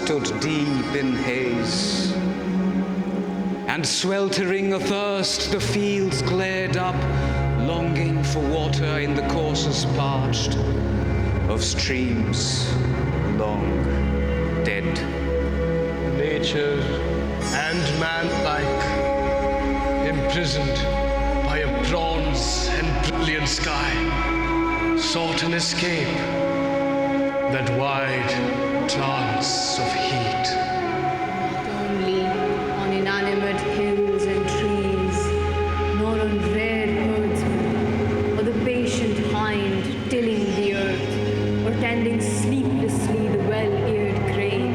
stood deep in haze. And sweltering athirst, the fields glared up, longing for water in the courses parched of streams long dead. Nature and man alike, imprisoned by a bronze and brilliant sky, sought an escape, that wide trance of heat. Not only on inanimate hills and trees, nor on rare herdsmen, or the patient hind tilling the earth, or tending sleeplessly the well-eared grain,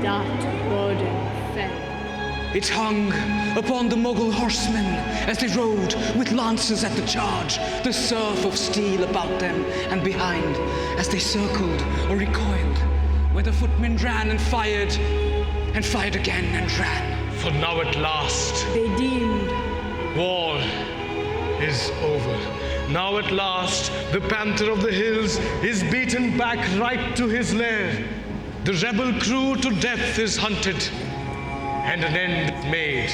that burden fell. It hung upon the Mughal horsemen as they rode with lances at the charge, the surf of steel about them and behind as they circled or recoiled, where the footmen ran and fired again and ran. For now at last, They deemed war is over. Now at last, the panther of the hills is beaten back right to his lair. The rebel crew to death is hunted, and an end made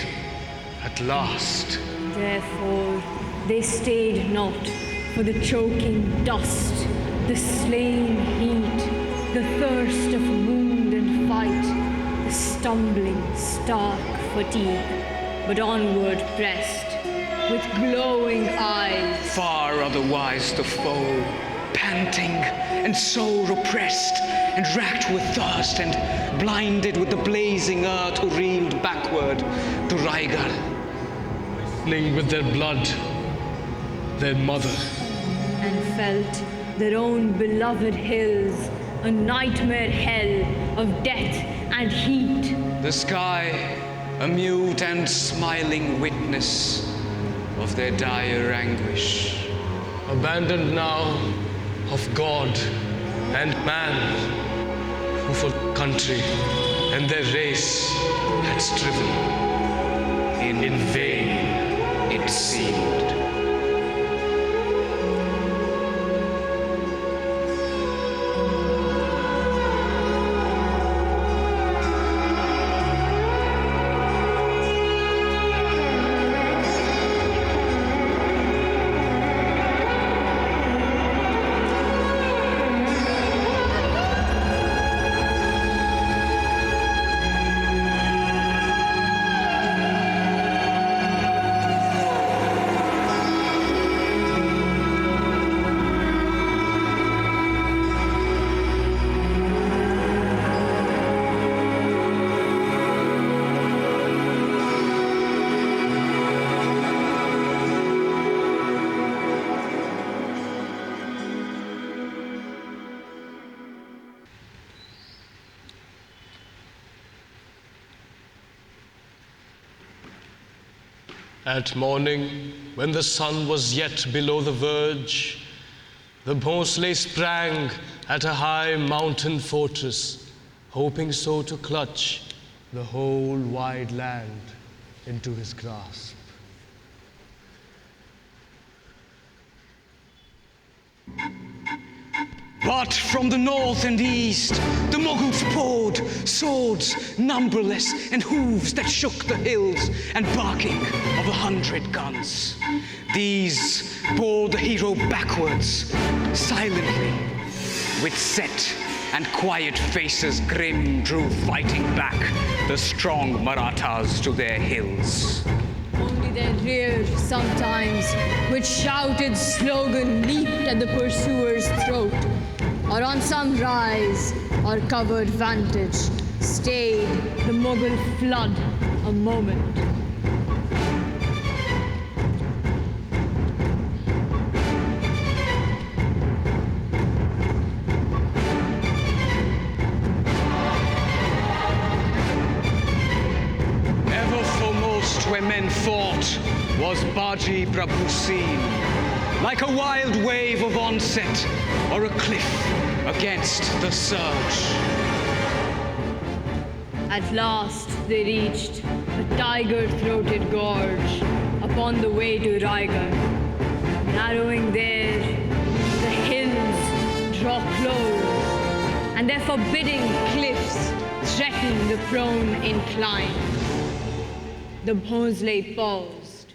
at last. Therefore, they stayed not for the choking dust, the slain heat, the thirst of wound and fight, the stumbling, stark fatigue, but onward pressed, with glowing eyes. Far otherwise the foe, panting and sore oppressed, and racked with thirst and blinded with the blazing earth, who reeled backward to Raigarh, Moistening with their blood, their mother. And felt their own beloved hills a nightmare hell of death and heat. the sky a mute and smiling witness of their dire anguish. Abandoned now of God and man, who for country and their race had striven. In vain it seemed. At morning, when the sun was yet below the verge, the Bhosle sprang at a high mountain fortress, hoping so to clutch the whole wide land into his grasp. But from the north and east, the Mughals poured, swords numberless and hooves that shook the hills, and barking of 100 guns. These bore the hero backwards, silently, with set and quiet faces grim drew fighting back the strong Marathas to their hills. Only their rear sometimes, with shouted slogan, leaped at the pursuer's throat, or on some rise or covered vantage, stayed the Mughal flood a moment. Ever foremost where men fought was Baji Prabhu seen, like a wild wave of onset or a cliff against the surge. At last they reached a tiger-throated gorge upon the way to Raigarh. Narrowing there, the hills draw close, and their forbidding cliffs threaten the prone incline. The Bhonsle paused.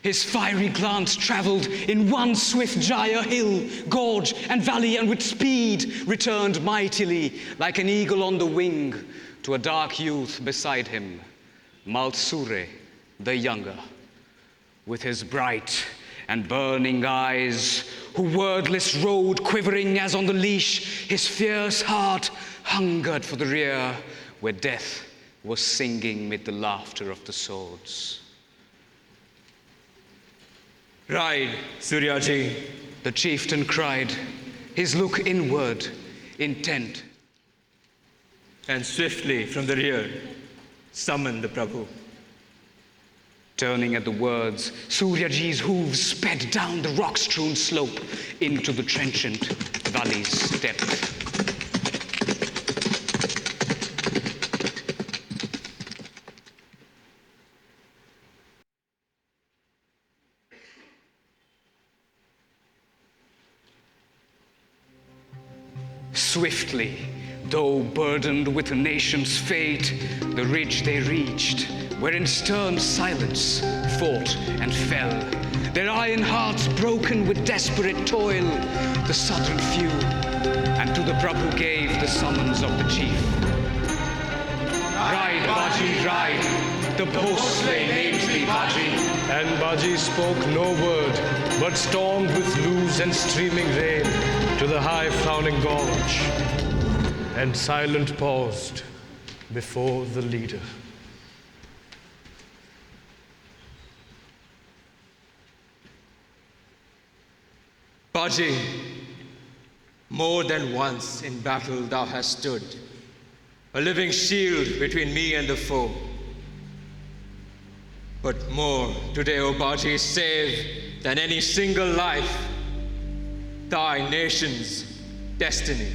His fiery glance traveled in one swift gyre, hill, gorge, and valley, and with speed returned mightily like an eagle on the wing to a dark youth beside him, Malsure the younger, with his bright and burning eyes, who wordless rode, quivering as on the leash. His fierce heart hungered for the rear, where death was singing mid the laughter of the swords. Ride, Suryaji, The chieftain cried, his look inward, intent. and swiftly from the rear summon the Prabhu. Turning at the words, Suryaji's hooves sped down the rock-strewn slope into the trenchant valley's depth. Swiftly, though burdened with a nation's fate, the ridge they reached, where in stern silence fought and fell, their iron hearts broken with desperate toil, the southern few, and to the Prabhu gave the summons of the chief. Ride, Baji, ride, the Bhonsle names thee, Baji. And Baji spoke no word, but stormed with loose and streaming rain to the high frowning gorge, and silent paused before the leader. Baji, more than once in battle thou hast stood, a living shield between me and the foe. But more today, O Baji, save than any single life, thy nation's destiny.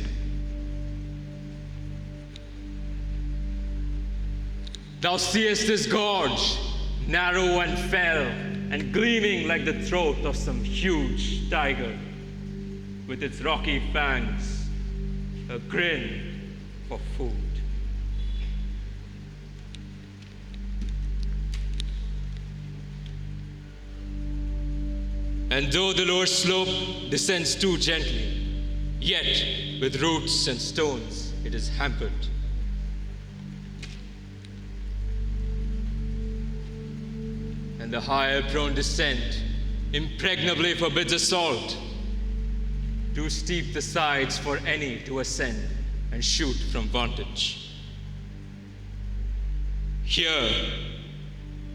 Thou seest this gorge, narrow and fell, and gleaming like the throat of some huge tiger, with its rocky fangs, a grin for food. And though the lower slope descends too gently, yet with roots and stones it is hampered. And the higher prone descent impregnably forbids assault. Too steep the sides for any to ascend and shoot from vantage. Here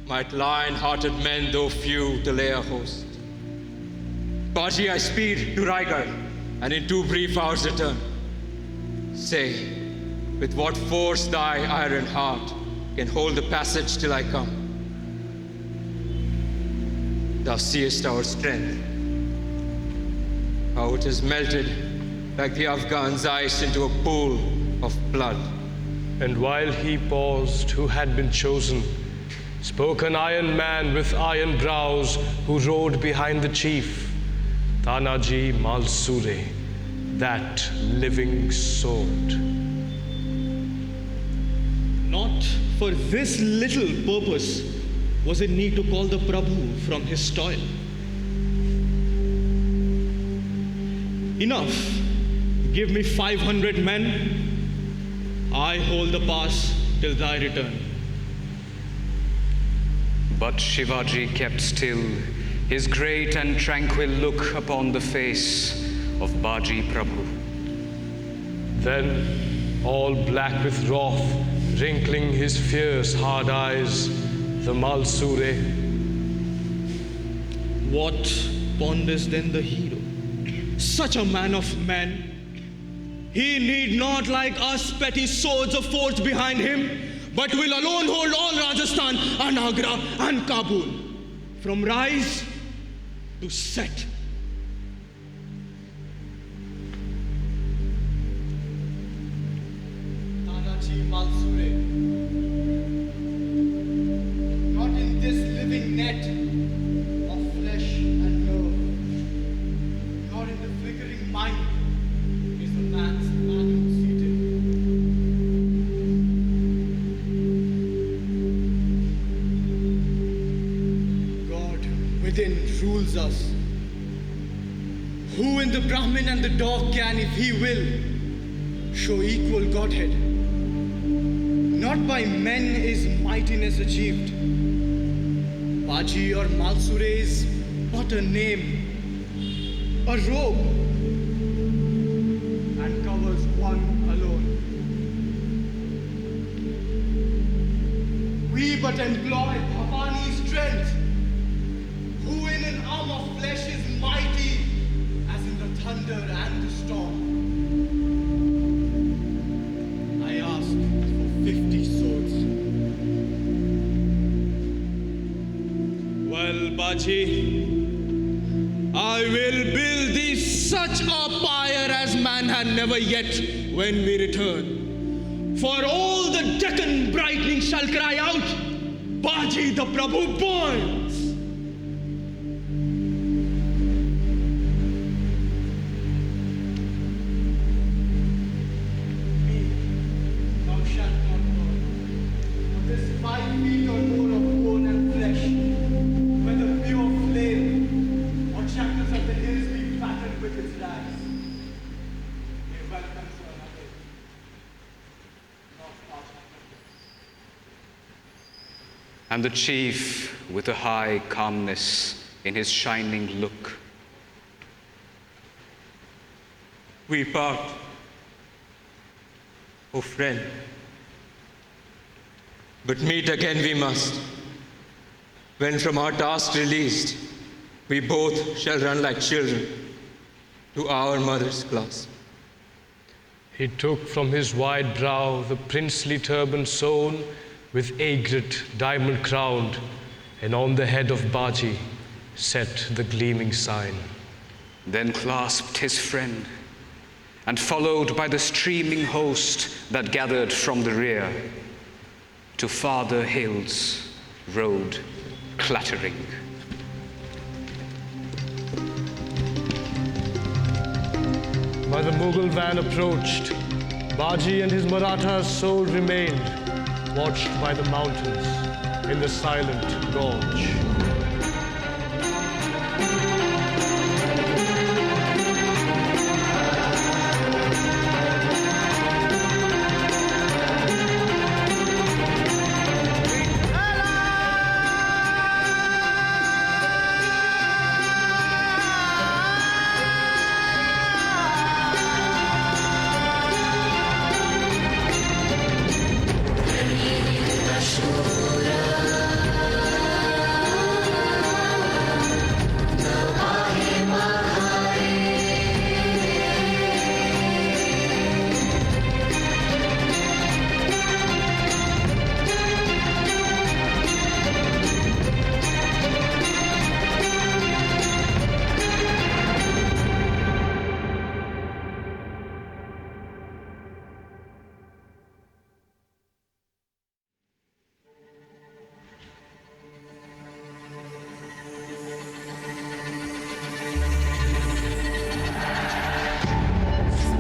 might lion-hearted men, though few, delay a host. Baji, I speed to Raigad, and in 2 brief hours return. Say, with what force thy iron heart can hold the passage till I come? Thou seest our strength, how it is melted like the Afghan's ice into a pool of blood. And while he paused, who had been chosen, spoke an iron man with iron brows, who rode behind the chief, Tanaji Malsure, that living sword. Not for this little purpose was it need to call the Prabhu from his toil. Enough. Give me 500 men. I hold the pass till thy return. But Shivaji kept still, his great and tranquil look upon the face of Baji Prabhu. Then, all black with wrath, wrinkling his fierce hard eyes, the Malsure, What ponders then the hero? Such a man of men. He need not like us petty swords of force behind him, but will alone hold all Rajasthan and Agra and Kabul, from rise to set. Tanaji Malsure, not in this living net of flesh and nerve, nor in the flickering mind is the man's manual seated. rules us. Who in the Brahmin and the dog can, if he will, show equal Godhead? Not by men is mightiness achieved. Baji or Malsure is but a name, a robe, and covers one alone. We but employ Bhavani's strength, who in an arm of flesh is mighty as in the thunder and the storm. I ask for 50 swords. Well, Baji, I will build thee such a pyre as man had never yet when we return. For all the Deccan brightening shall cry out, Baji the Prabhu burns! Thou shalt not burn. For this 5 feet or more of bone and flesh, whether pure flame or chapters of the hills be flattened with its rags, may welcome to another, not part of it. And the chief, with a high calmness in his shining look, We part, O friend. But meet again we must. When from our task released, we both shall run like children to our mother's clasp. He took from his wide brow the princely turban sewn with agate diamond crowned, and on the head of Baji set the gleaming sign. then clasped his friend, and followed by the streaming host that gathered from the rear, to farther hills rode clattering. By the Mughal van approached, Baji and his Marathas sole remained, watched by the mountains in the silent gorge.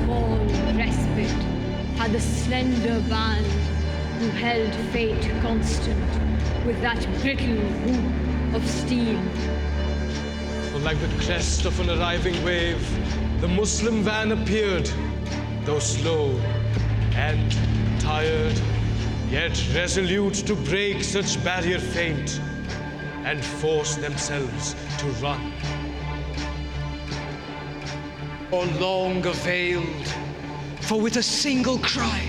Small respite had the slender band who held fate constant with that brittle hoop of steel. For like the crest of an arriving wave, the Muslim van appeared, though slow and tired, yet resolute to break such barrier faint and force themselves to run. Or long availed, for with a single cry,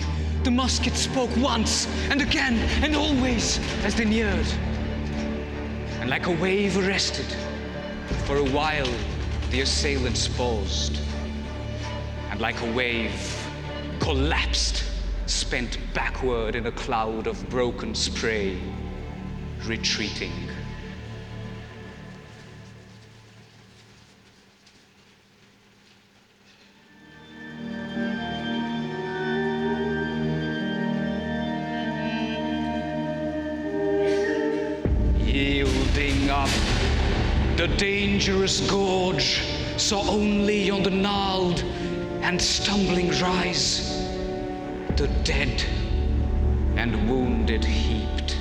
the musket spoke once and again and always as they neared. And like a wave arrested, for a while the assailants paused, and like a wave collapsed, spent backward in a cloud of broken spray, retreating. Yielding up, the dangerous gorge saw only on the gnarled and stumbling rise the dead and wounded heaped.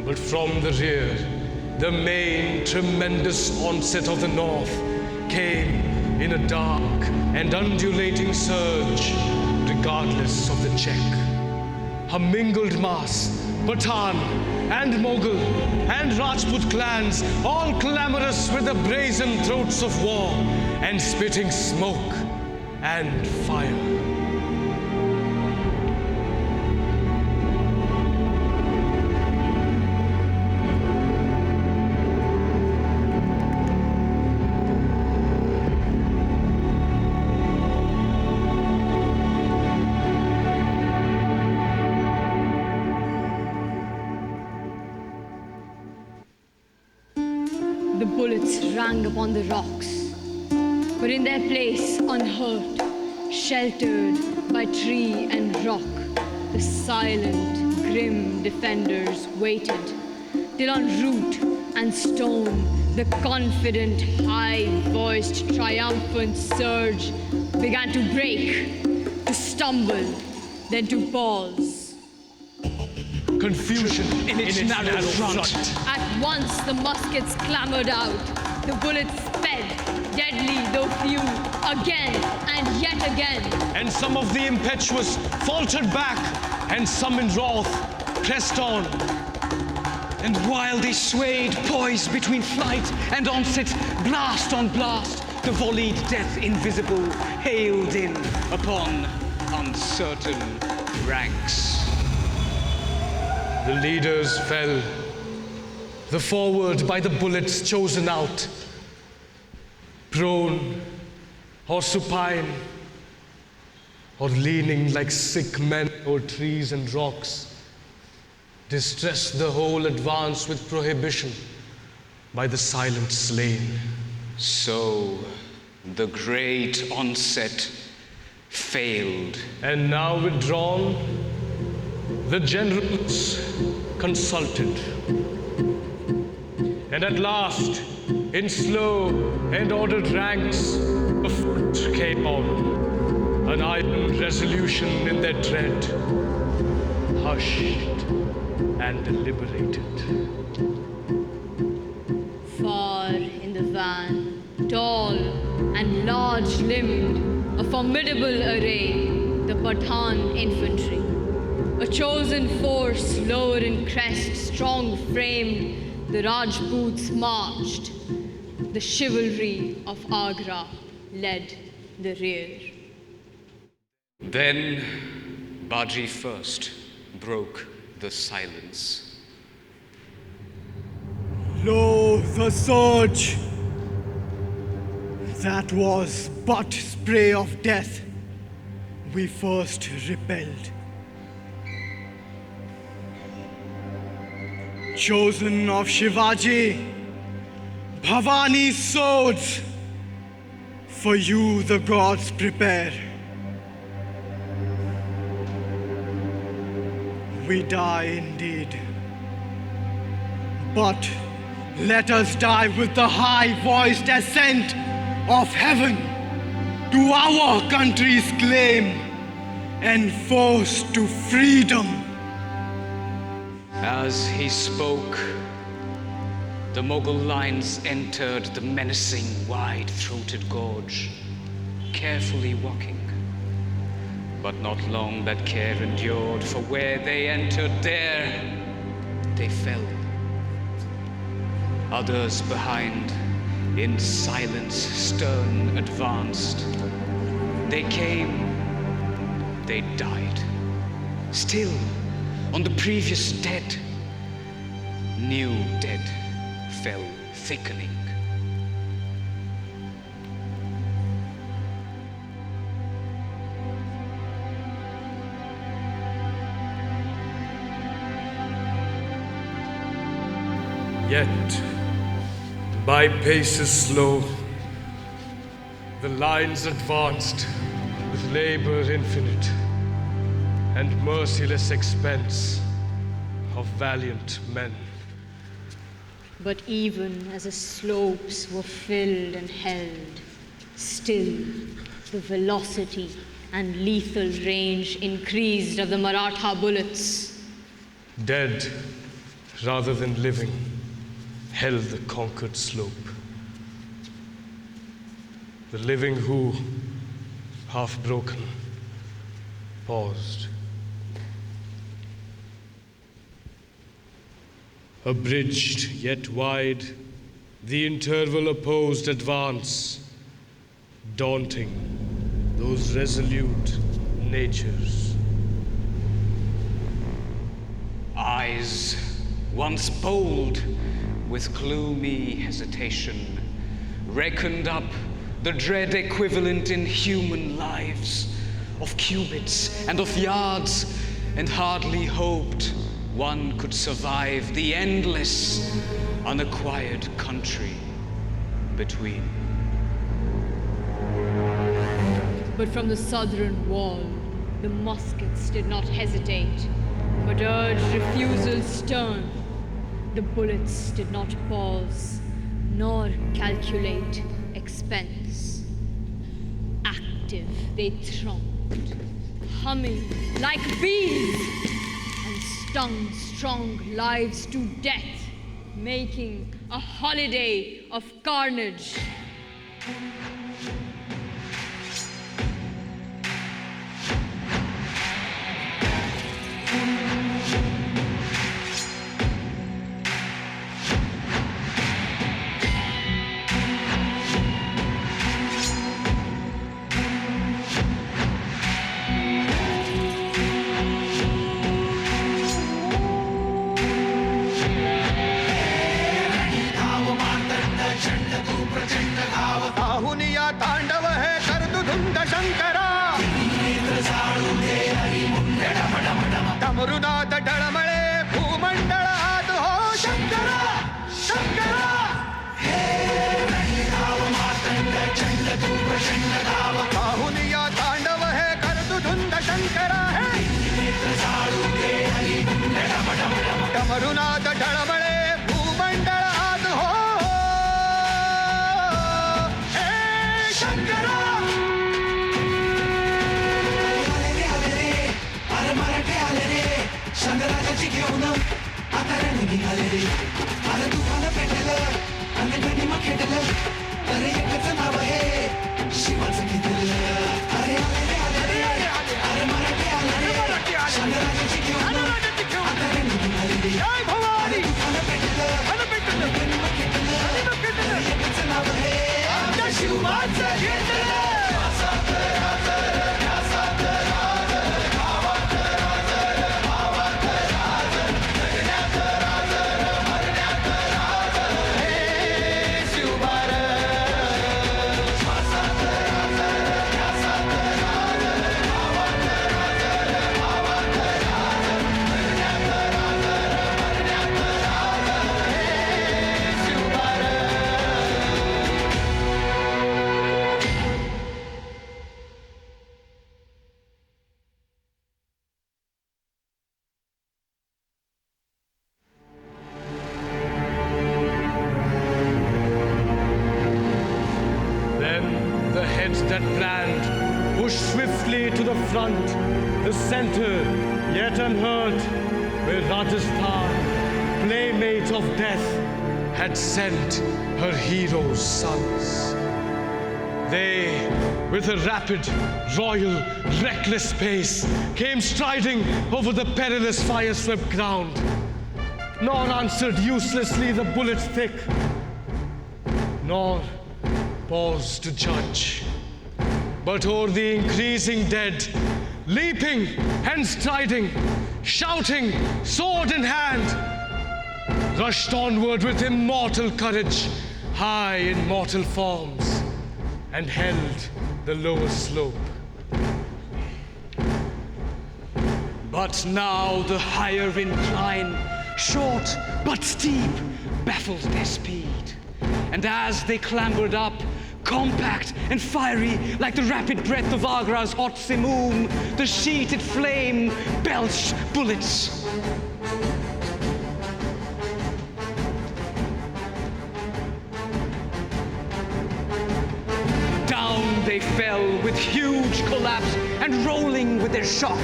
But from the rear, the main tremendous onset of the North came in a dark and undulating surge, regardless of the check. A mingled mass, Pathan and Mughal and Rajput clans, all clamorous with the brazen throats of war and spitting smoke and fire. The bullets rang upon the rocks, but in their place, unhurt, sheltered by tree and rock, the silent, grim defenders waited, till on root and stone, the confident, high-voiced, triumphant surge began to break, to stumble, then to pause. Confusion in its narrow front. At once the muskets clamoured out, the bullets sped, deadly though few, again and yet again. And some of the impetuous faltered back, and some in wrath pressed on. And while they swayed, poised between flight and onset, blast on blast, the volleyed death invisible hailed in upon uncertain ranks. The leaders fell, the forward by the bullets chosen out, prone or supine, or leaning like sick men o'er trees and rocks, distressed the whole advance with prohibition by the silent slain. So the great onset failed. And now withdrawn, the generals consulted. And at last, in slow and ordered ranks, a foot came on, an iron resolution in their tread, hushed and deliberated. Far in the van, tall and large-limbed, a formidable array, the Pathan infantry. A chosen force, lower in crest, strong-framed, the Rajputs marched. The chivalry of Agra led the rear. Then Baji first broke the silence. Lo, the surge! That was but spray of death we first repelled. Chosen of Shivaji, Bhavani's swords, for you the gods prepare. We die indeed, but let us die with the high-voiced ascent of heaven to our country's claim and force to freedom. As he spoke, the Mughal lines entered the menacing, wide-throated gorge, carefully walking. But not long that care endured, for where they entered, there they fell. Others behind, in silence stern advanced. They came, they died. Still, on the previous dead, new dead fell thickening. Yet, by paces slow, the lines advanced with labor infinite and merciless expense of valiant men. But even as the slopes were filled and held, still the velocity and lethal range increased of the Maratha bullets. Dead rather than living, held the conquered slope. The living who, half broken, paused. Abridged yet wide, the interval opposed advance, daunting those resolute natures. Eyes once bold with gloomy hesitation reckoned up the dread equivalent in human lives of cubits and of yards, and hardly hoped one could survive the endless, unacquired country between. But from the southern wall, the muskets did not hesitate, but urged refusal stern. The bullets did not pause, nor calculate expense. Active they thronged, humming like bees, and stung strong lives to death, making a holiday of carnage. आहुनिया तांडव है कर तू धुंद शंकरा डमरुनाथ डळमळे भूमंडळ हात हो शंकरा शंकरा आहुनिया तांडव है कर तू धुंद शंकरा है डमरुनाथ डळमळे भूमंडळ हात हो शंकराची घेऊन आता रण निघाले रे अरे तुफान पेटलं आणि गणिमा खेटलं अरे एकच नाव आहे शिवाचं घेतलं अरे आले रे अरे मराठी आले रे शंकराची घेऊन आता रण निघाले रे अरे तुफान पेटलं आणि गणिमा खेटलं अरे एकच नाव आहे शिवाचं घेतलं That planned pushed swiftly to the front, the center, yet unhurt, where Rajasthan, playmate of death, had sent her heroes' sons. They, with a rapid, royal, reckless pace, came striding over the perilous fire-swept ground, nor answered uselessly the bullets thick, nor paused to judge. But o'er the increasing dead, leaping and striding, shouting, sword in hand, rushed onward with immortal courage, high in mortal forms, and held the lower slope. But now the higher incline, short but steep, baffled their speed. And as they clambered up, compact and fiery like the rapid breath of Agra's hot simoom, the sheeted flame belched bullets. Down they fell with huge collapse, and rolling with their shock,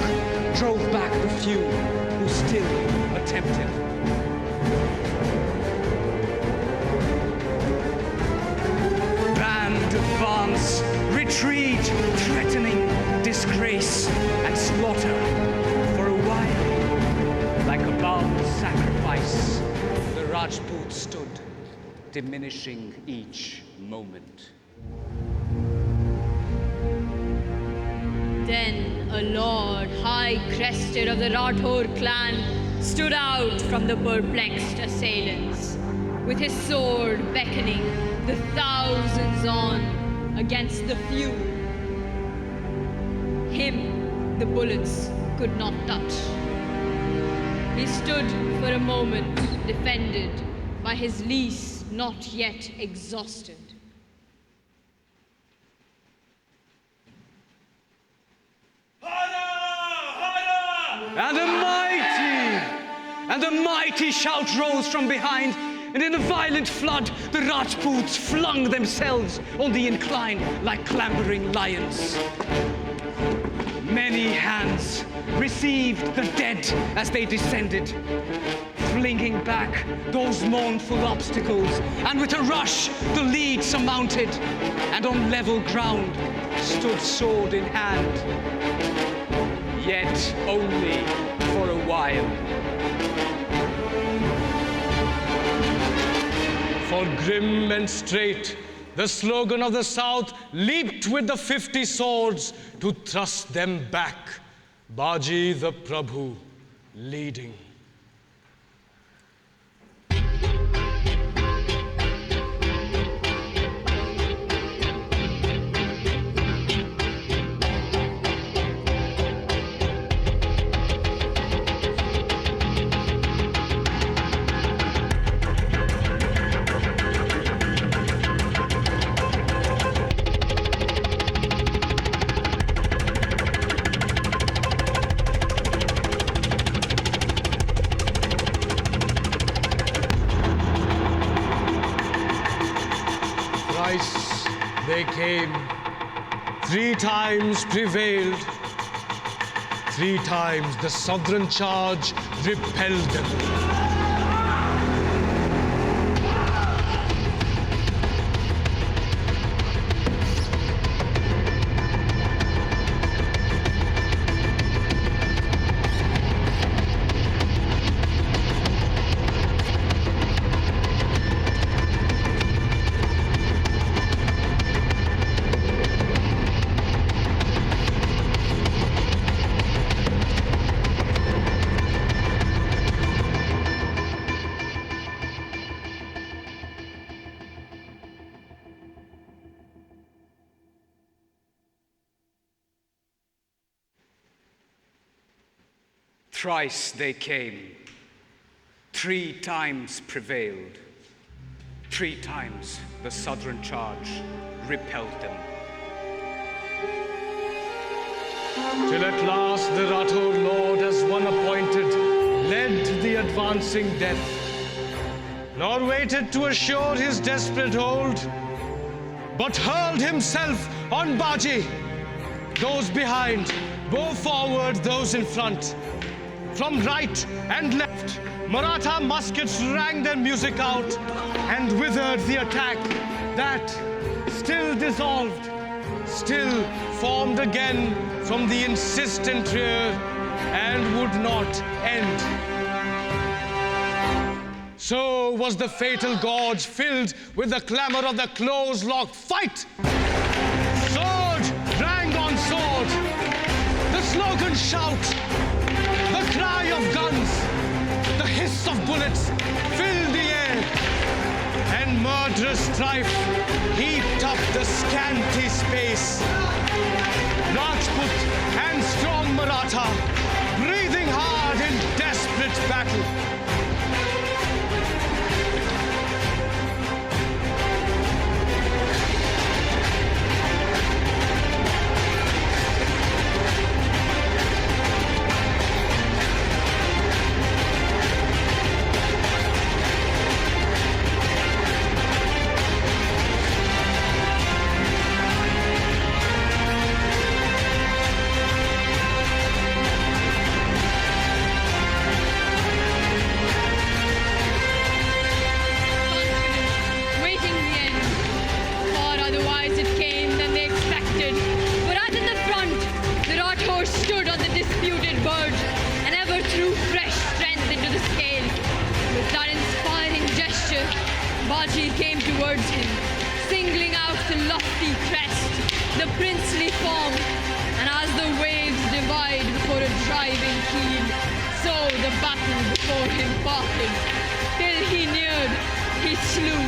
drove back the few who still attempted. retreat, threatening disgrace and slaughter. For a while, like a bound sacrifice, the Rajput stood, diminishing each moment. Then a lord high-crested of the Rathore clan stood out from the perplexed assailants, with his sword beckoning the thousands on against the few. Him the bullets could not touch. He stood for a moment defended by his lease not yet exhausted. And a mighty shout rose from behind, and in a violent flood, the Rajputs flung themselves on the incline like clambering lions. Many hands received the dead as they descended, flinging back those mournful obstacles, and with a rush the lead surmounted, and on level ground stood sword in hand, yet only for a while. For grim and straight, the slogan of the South leaped with the 50 swords to thrust them back, Baji the Prabhu leading. Thrice they came, 3 times prevailed, 3 times the southern charge repelled them. Thrice they came, 3 times prevailed, 3 times the southern charge repelled them. Till at last the Rathore Lord, as one appointed, led the advancing death, nor waited to assure his desperate hold, but hurled himself on Baji, those behind, bow forward, those in front. From right and left, Maratha muskets rang their music out and withered the attack that, still dissolved, still formed again from the insistent rear and would not end. So was the fatal gorge filled with the clamor of the close-locked fight. Sword rang on sword, the slogan shout, the cry of guns, the hiss of bullets filled the air, and murderous strife heaped up the scanty space. Rajput and strong Maratha, breathing hard in desperate battle. Baji came towards him, singling out the lofty crest, the princely form, and as the waves divide before a driving keel, so the battle before him parted. Till he neared, he slew,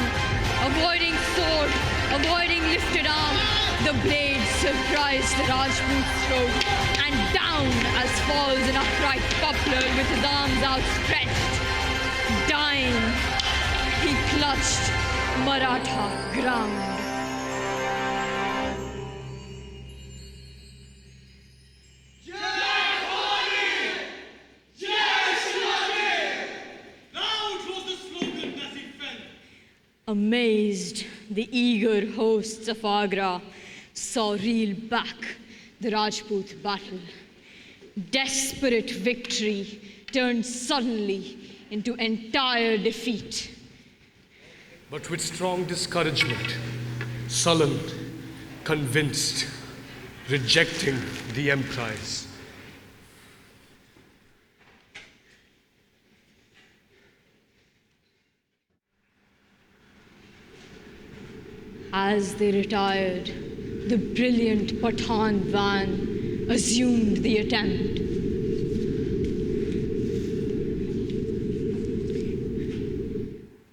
avoiding sword, avoiding lifted arm. The blade surprised the Rajput's throat, and down as falls an upright poplar with his arms outstretched. Dying, he clutched Maratha ground. Amazed, the eager hosts of Agra saw reel back the Rajput battle. Desperate victory turned suddenly into entire defeat. But with strong discouragement, sullen, convinced, rejecting the emprise. As they retired, the brilliant Pathan van assumed the attempt.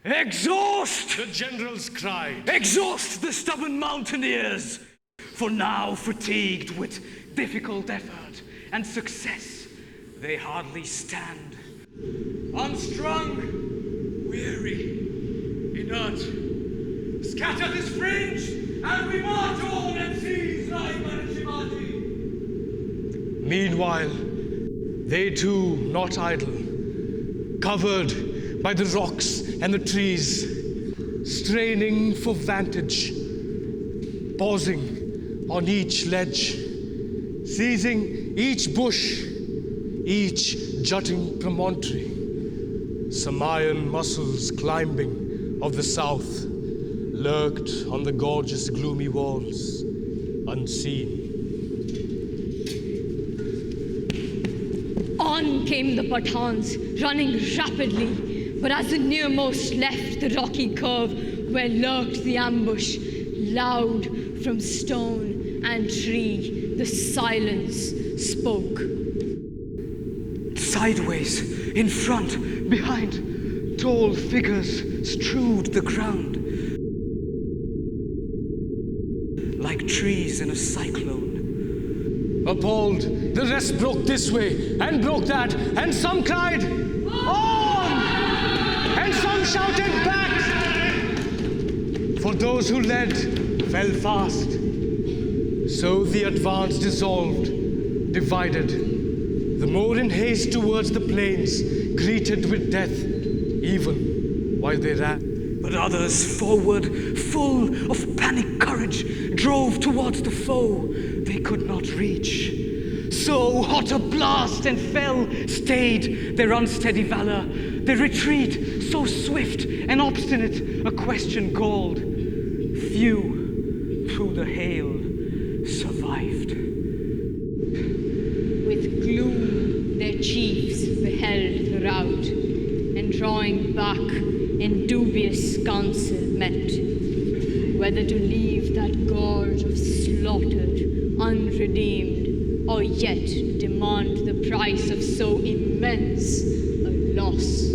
Exhaust! The generals cried. Exhaust the stubborn mountaineers! For now, fatigued with difficult effort and success, they hardly stand. Unstrung, weary, inert, scatter this fringe, and we march on and seize Raimar and Shivaji. Meanwhile, they too, not idle, covered by the rocks and the trees, straining for vantage, pausing on each ledge, seizing each bush, each jutting promontory, Samayan muscles climbing of the south, lurked on the gorgeous gloomy walls, unseen. On came the Pathans, running rapidly, but as the nearmost left the rocky curve where lurked the ambush, loud from stone and tree, the silence spoke. Sideways, in front, behind, tall figures strewed the ground. Like trees in a cyclone. Appalled, the rest broke this way and broke that, and some cried, "On!" And some shouted back. For those who led fell fast. So the advance dissolved, divided, the more in haste towards the plains, greeted with death, even while they ran. But others forward, full of panic courage, drove towards the foe they could not reach. So hot a blast and fell stayed their unsteady valor. Their retreat, so swift and obstinate, a question galled. Few through the hail survived. With gloom, their chiefs beheld the rout, and drawing back in dubious counsel met, whether to leave that gorge of slaughtered, unredeemed, or yet demand the price of so immense a loss.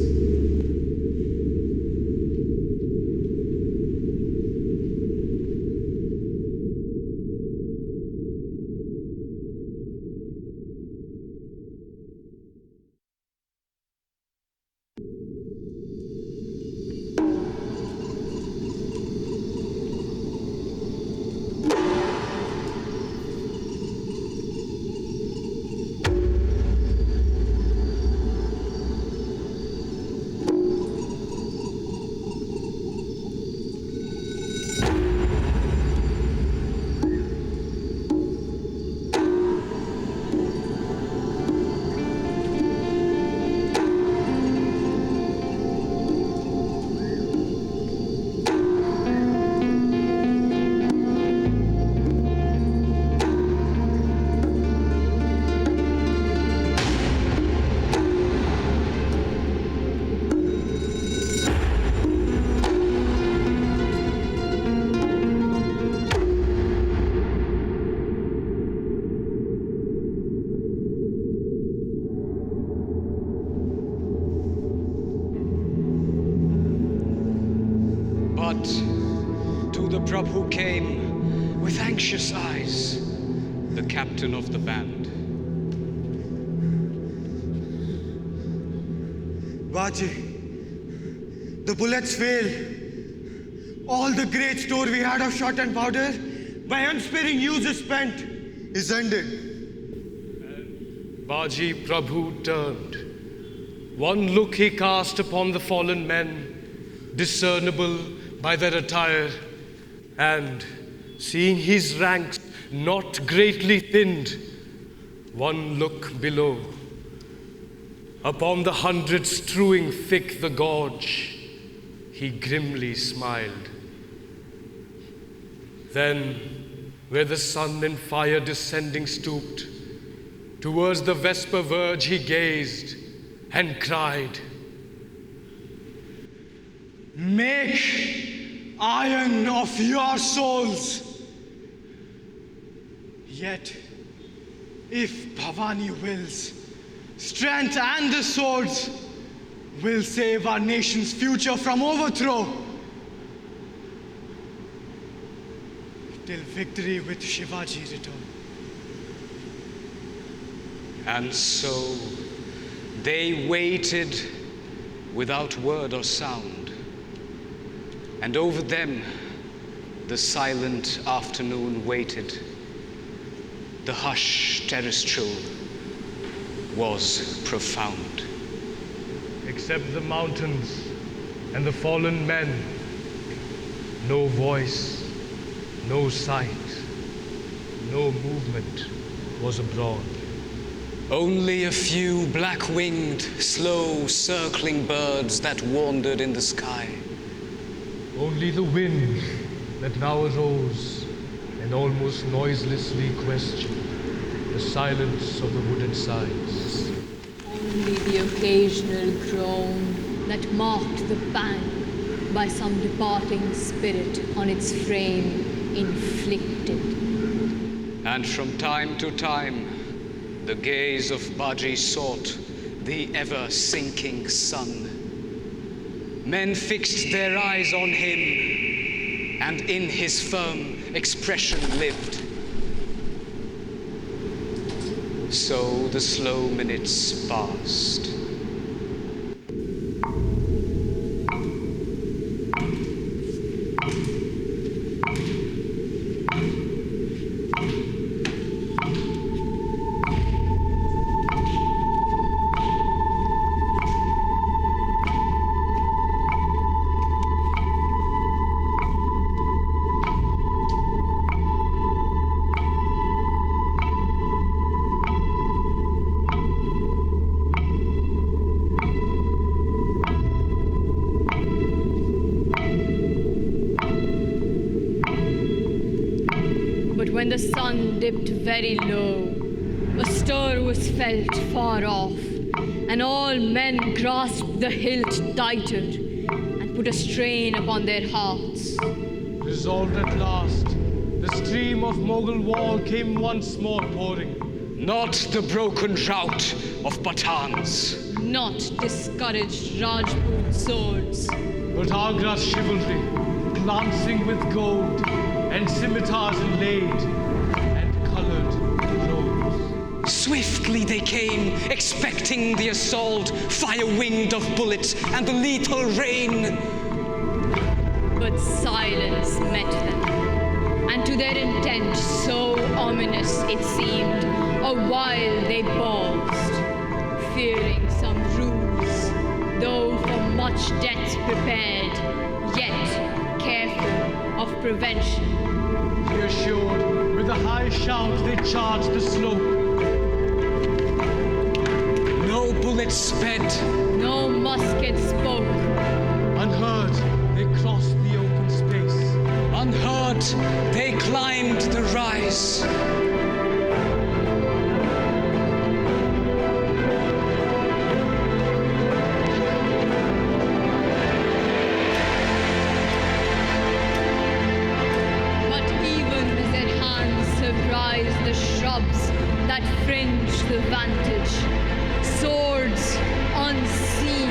moment, to the Prabhu came with anxious eyes the captain of the band. Baji, the bullets fail. All the great store we had of shot and powder, by unsparing use is spent, is ended. Baji Prabhu turned. One look he cast upon the fallen men, discernible by their attire, and seeing his ranks not greatly thinned, one look below, upon the hundreds strewing thick the gorge, he grimly smiled. Then, where the sun and fire descending stooped, towards the vesper verge he gazed and cried, Make iron of your souls. Yet, if Bhavani wills, strength and the swords will save our nation's future from overthrow. Till victory with Shivaji return. And so they waited without word or sound. And over them the silent afternoon waited. The hush terrestrial was profound. except the mountains and the fallen men, no voice, no sight, no movement was abroad. Only a few black-winged, slow circling birds that wandered in the sky. Only the wind that now arose and almost noiselessly questioned the silence of the wooded sides. Only the occasional groan that marked the pang by some departing spirit on its frame inflicted. And from time to time, the gaze of Baji sought the ever-sinking sun. Men fixed their eyes on him, and in his firm expression lived. So the slow minutes passed. When the sun dipped very low, a stir was felt far off, and all men grasped the hilt tighter and put a strain upon their hearts. Resolved at last, the stream of Mughal war came once more pouring. Not the broken rout of Pathans, Not discouraged Rajput swords, But Agra's chivalry, glancing with gold, and scimitars inlaid, and colored robes. swiftly they came, expecting the assault, fire-winged of bullets and the lethal rain. but silence met them, and to their intent so ominous it seemed, a while they paused, fearing some ruse, though for much death prepared, yet careful of prevention. Reassured, with a high shout they charged the slope. No bullets sped, No musket spoke, Unheard, they crossed the open space. unheard, they climbed the rise. but even as their hands surprised the shrubs that fringed the vantage, swords unseen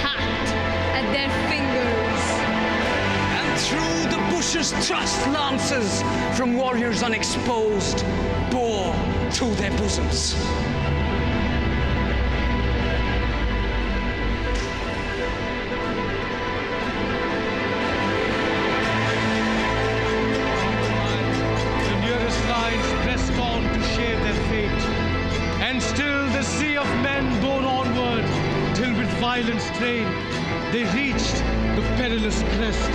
hacked at their fingers. And through the bushes thrust lances from warriors unexposed, bore through their bosoms. The nearest lines pressed on to share their fate, and still the sea of men bore onward, till with violent strain they reached the perilous crest.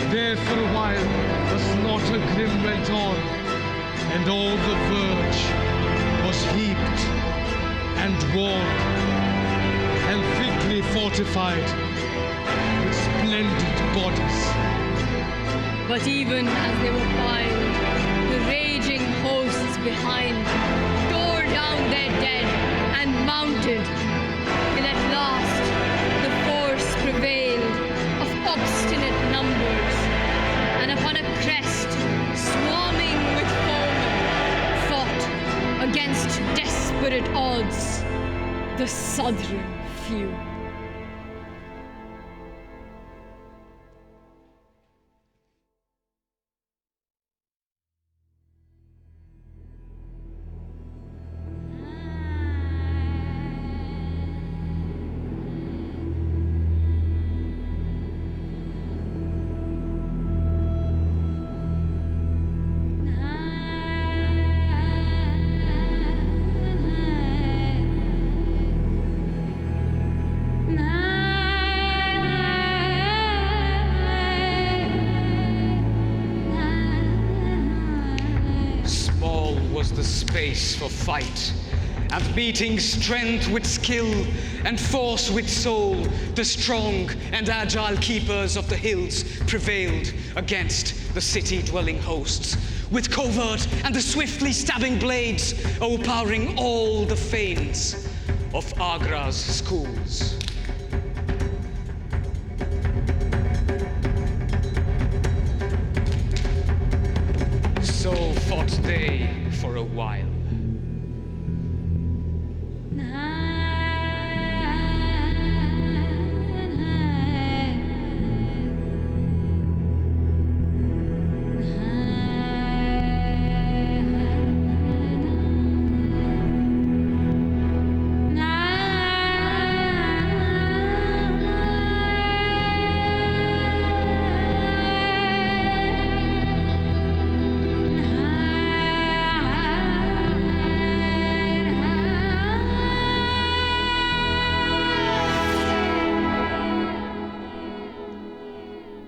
There for a while the slaughter grim went on, and all the verge was heaped and walled and thickly fortified with splendid bodies. But even as they were piled, the raging hosts behind tore down their dead and mounted, till at last the force prevailed of obstinate numbers, and upon a crest, swarming with foemen, fought against desperate odds the Southron few. Small was the space for fight, and meeting strength with skill and force with soul, the strong and agile keepers of the hills prevailed against the city-dwelling hosts, with covert and the swiftly stabbing blades overpowering all the fanes of Agra's schools. So fought they for a while.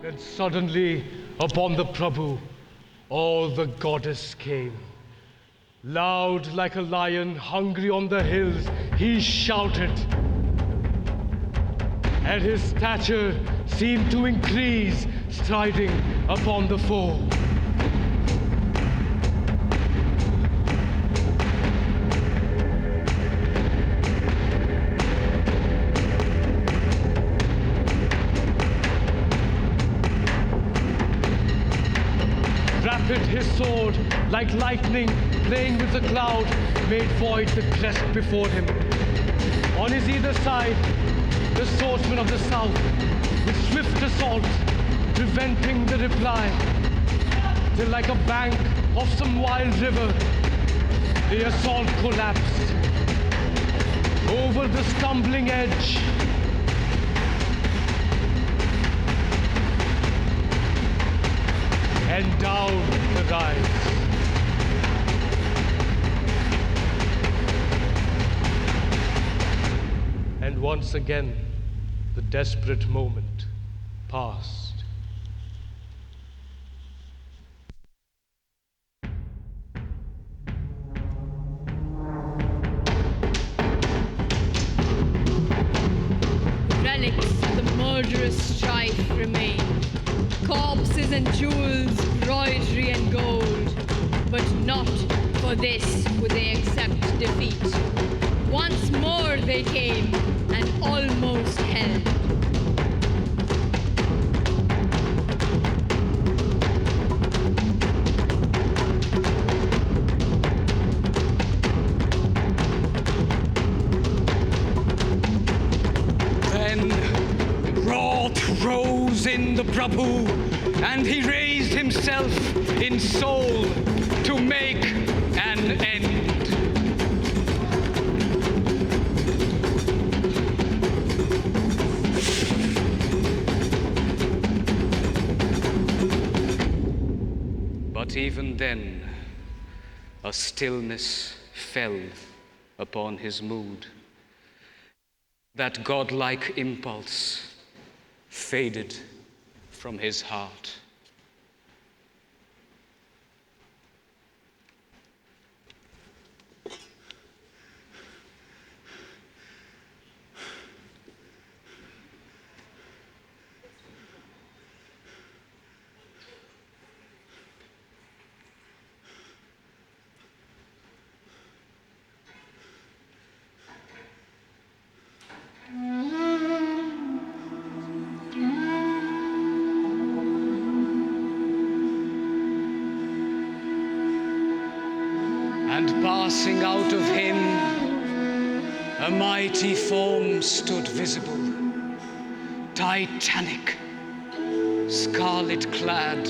Then suddenly upon the Prabhu all the goddess came. Loud like a lion hungry on the hills, he shouted. And his stature seemed to increase, striding upon the foe. Rapid his sword, like lightning, playing with the cloud, made void the crest before him. On his either side, the swordsmen of the south, with swift assault, preventing the reply, till like a bank of some wild river, the assault collapsed. Over the stumbling edge, and down the rise. And once again, the desperate moment passed. Relics of the murderous strife remain. Corpses and jewels, broidery and gold. But not for this would they accept defeat. Once more they came and almost held. Then wrath rose in the Prabhu, and he raised himself in soul to make an end. But even then, a stillness fell upon his mood. That godlike impulse faded from his heart. And passing out of him, a mighty form stood visible, titanic, scarlet clad,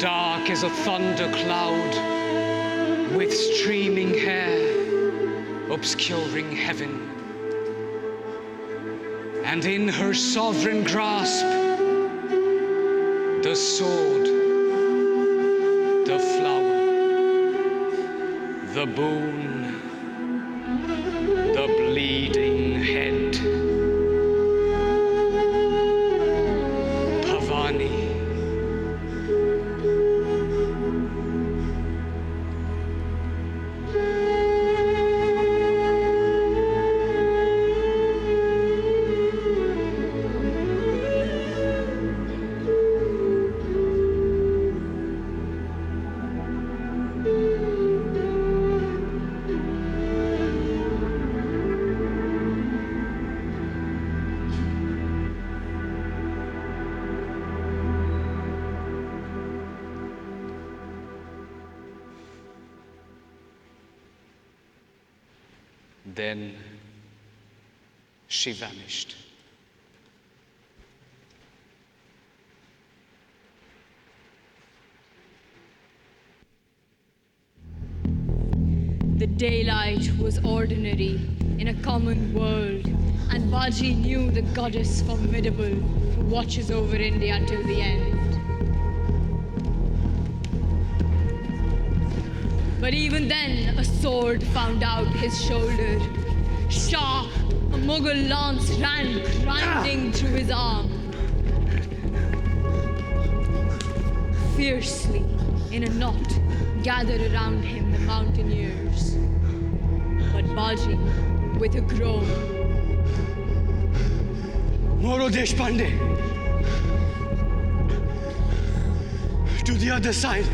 dark as a thunder cloud, with streaming hair obscuring heaven. And in her sovereign grasp, the sword, the flower, the boon, the bleeding head. Bhavani. Then she vanished. The daylight was ordinary in a common world, and Baji knew the goddess formidable who watches over India till the end. But even then, a sword found out his shoulder. Sharp, a Mughal lance ran grinding through his arm. Fiercely, in a knot, gathered around him the mountaineers. But Baji, with a groan, Moro Deshpande! To the other side!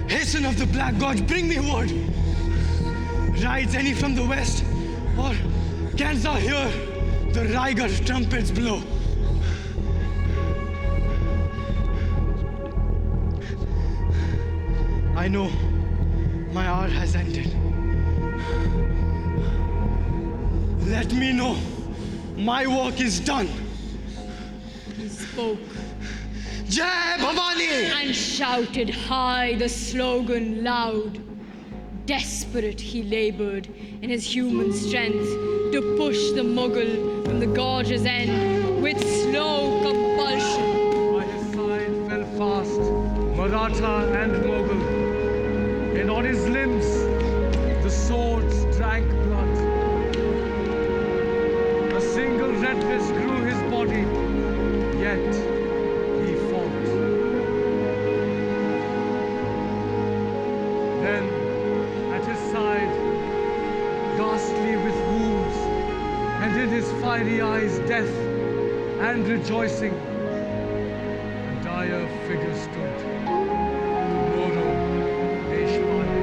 Hasten of the Black Gods, bring me word! Rides any from the west, or canst thou hear the Raigar trumpets blow? I know my hour has ended. Let me know my work is done. he spoke Jai Bhavani! and shouted high the slogan loud. Desperate he labored in his human strength to push the Mughal from the gorge's end with slow compulsion. By his side fell fast Maratha and Mughal, and on his limbs the swords drank blood. A single redness grew his body, yet he fought. Then at his side, ghastly with wounds, and in his fiery eyes death and rejoicing, a dire figure stood. Moro Deshpande.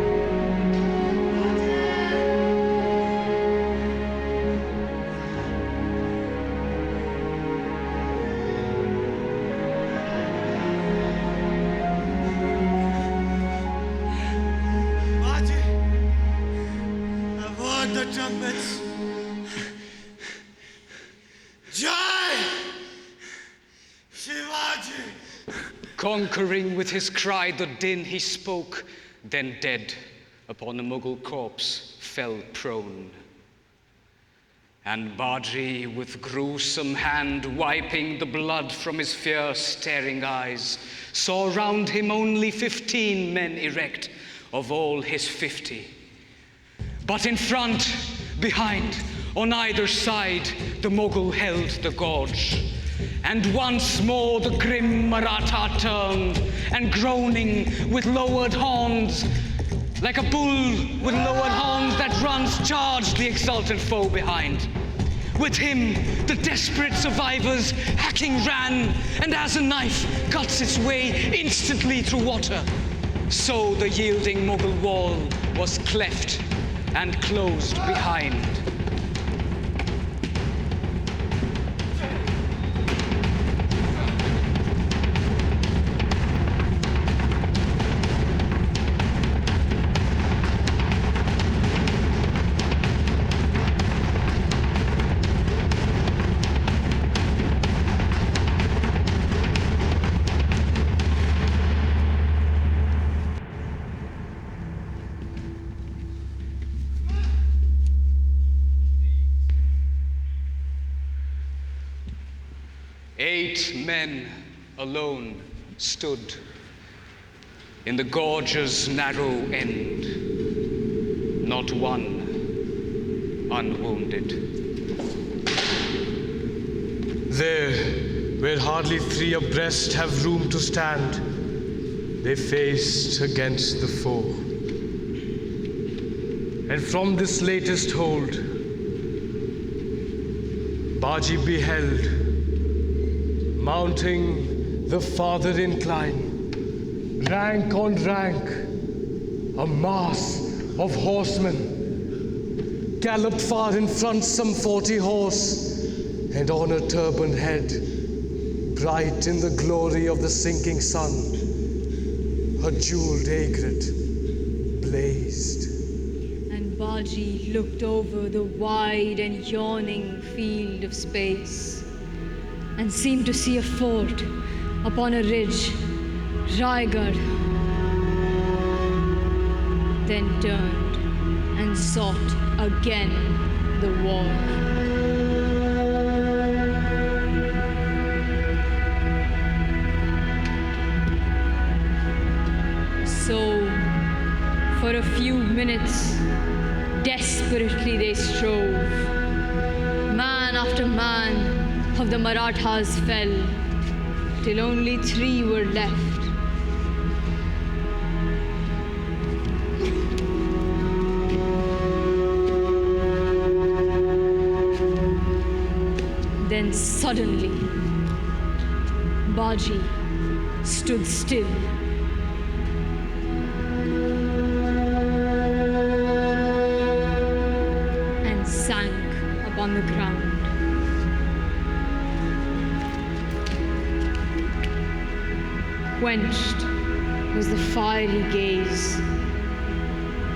Baji, I've heard the trumpets. Jai! Conquering with his cry the din he spoke, then dead upon a Mughal corpse fell prone. And Baji, with gruesome hand wiping the blood from his fierce staring eyes, saw round him only 15 men erect of all his 50. But in front, behind, on either side, the Mughal held the gorge. And once more the grim Maratha turned, and groaning with lowered horns, like a bull with lowered horns that runs, charged the exultant foe behind. With him, the desperate survivors hacking ran, and as a knife cuts its way instantly through water, so the yielding Mughal wall was cleft and closed behind. Eight men alone stood in the gorge's narrow end, not one unwounded. There, where hardly three abreast have room to stand, they faced against the foe. And from this latest hold, Baji beheld, mounting the farther incline, rank on rank, a mass of horsemen, galloped far in front some 40 horse, and on a turbaned head, bright in the glory of the sinking sun, a jeweled aigrette blazed. And Baji looked over the wide and yawning field of space, and seemed to see a fort upon a ridge, Raigad, then turned and sought again the war. So, for a few minutes, desperately they strove. Man after man of the Marathas fell, till only 3 were left. Then suddenly, Baji stood still. And sank upon the ground. Quenched was the fiery gaze,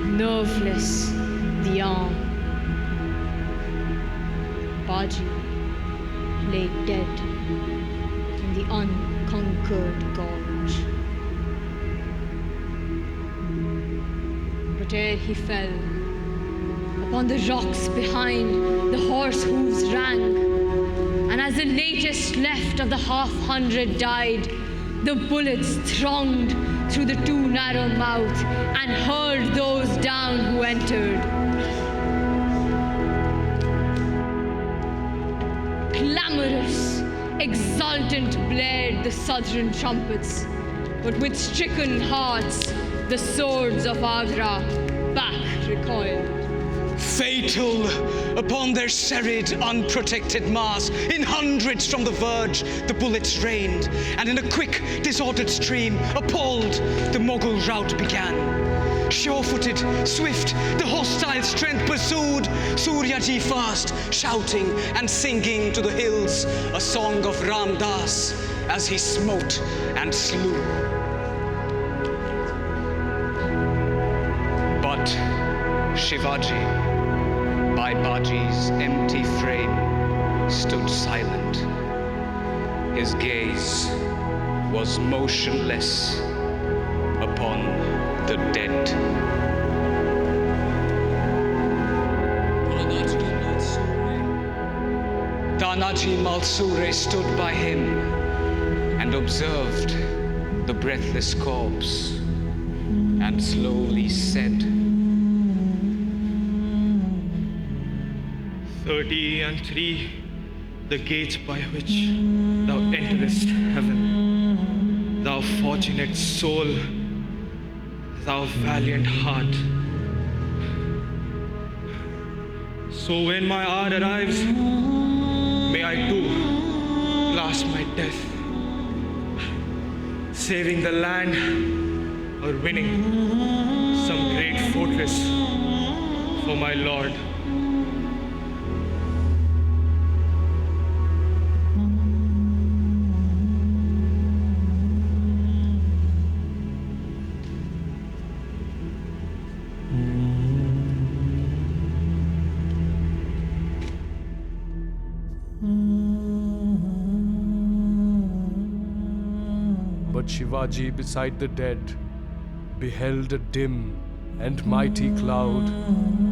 nerveless the arm. Baji lay dead in the unconquered gorge. But ere he fell, upon the rocks behind the horse hooves rang, and as the latest left of the 500 died, the bullets thronged through the too narrow mouth and hurled those down who entered. Clamorous, exultant blared the southern trumpets, but with stricken hearts the swords of Agra back recoiled. Fatal upon their serried, unprotected mass, in hundreds from the verge the bullets rained, and in a quick, disordered stream, appalled, the Mughal rout began. Sure-footed, swift, the hostile strength pursued, Suryaji first, shouting and singing to the hills a song of Ram Das as he smote and slew. But Shivaji, by Baji's empty frame, stood silent, his gaze was motionless upon the dead. Tanaji Malsure stood by him and observed the breathless corpse and slowly said, 30 the gates by which thou enterest heaven, thou fortunate soul, thou valiant heart. So when my hour arrives, may I too clasp my death, saving the land or winning some great fortress for my Lord. But Shivaji beside the dead beheld a dim and mighty cloud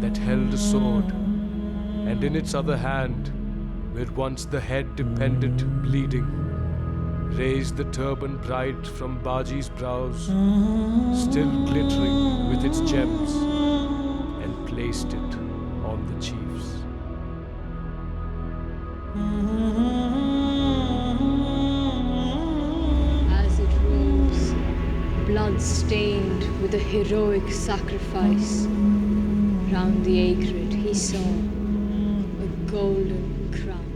that held a sword, and in its other hand, where once the head depended bleeding, raised the turban bright from Baji's brows, still glittering with its gems, and placed it on the chief's. As it rose, blood-stained with a heroic sacrifice, round the acrid he saw a golden crown.